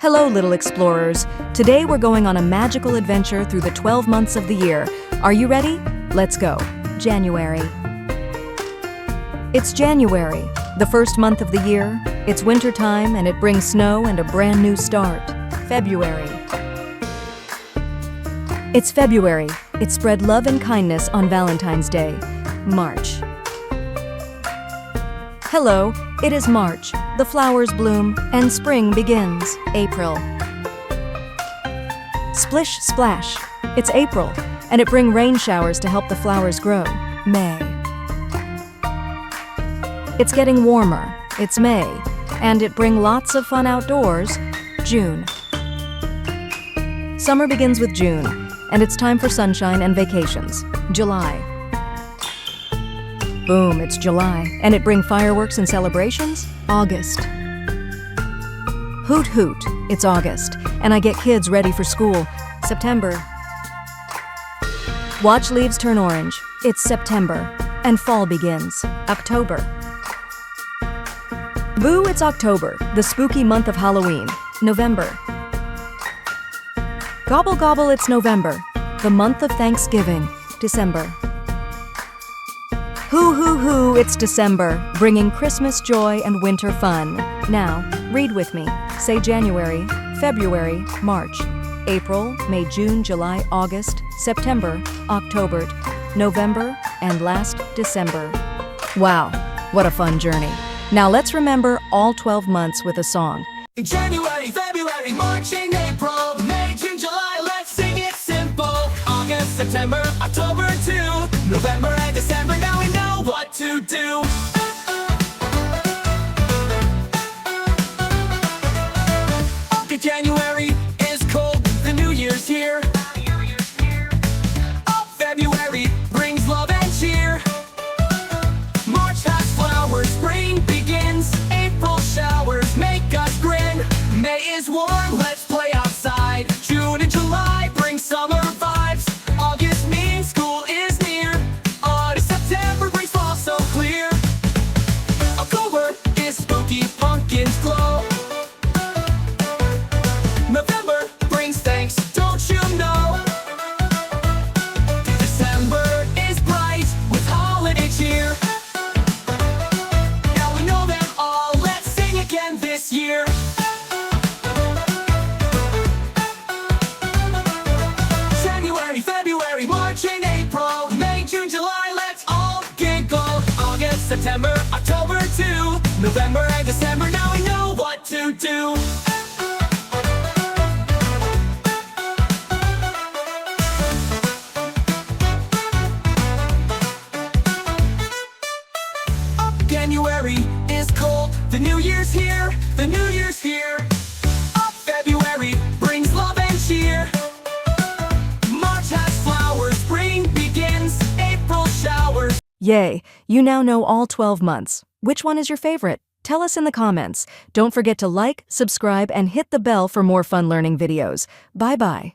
Hello, little explorers. Today we're going on a magical adventure through the 12 months of the year. Are you ready? Let's go. January. It's January, the first month of the year. It's winter time and it brings snow and a brand new start. February. It's February. It spread love and kindness on Valentine's Day. March. Hello, it is March. The flowers bloom and spring begins. April. Splish splash. It's April, and it bring rain showers to help the flowers grow. May. It's getting warmer. It's May, and it bring lots of fun outdoors. June. Summer begins with June, and it's time for sunshine and vacations. July. Boom, it's July, and it bring fireworks and celebrations. August. Hoot hoot, it's August, and I get kids ready for school. September. Watch leaves turn orange. It's September, and fall begins. October. Boo, it's October, the spooky month of Halloween. November. Gobble gobble, it's November, the month of Thanksgiving. December. Hoo hoo hoo, it's December, bringing Christmas joy and winter fun. Now, read with me. Say January, February, March, April, May, June, July, August, September, October, November, and last, December. Wow, what a fun journey. Now let's remember all 12 months with a song. January, February, March, and April, May, June, July, let's sing it simple. August, September, October too, November and December, now we know what to do. Okay, January is cold, the New Year's here. February brings love and cheer. March has flowers, spring begins. April showers make us grin. May is warm, let's play outside. June and July bring summer vibes. August means school is near. September brings fall so clear. October is spooky, pumpkins glow. November brings thanks, don't you know? December is bright with holiday cheer. Now we know them all, let's sing again this year. January, February, March, and April, May, June, July, let's all giggle. August, September, October too, November and December, now we know what to do. January is cold, the New Year's here, the New Year's here. February brings love and cheer. March has flowers, spring begins, April showers. Yay, you now know all 12 months. Which one is your favorite? Tell us in the comments. Don't forget to like, subscribe, and hit the bell for more fun learning videos. Bye-bye.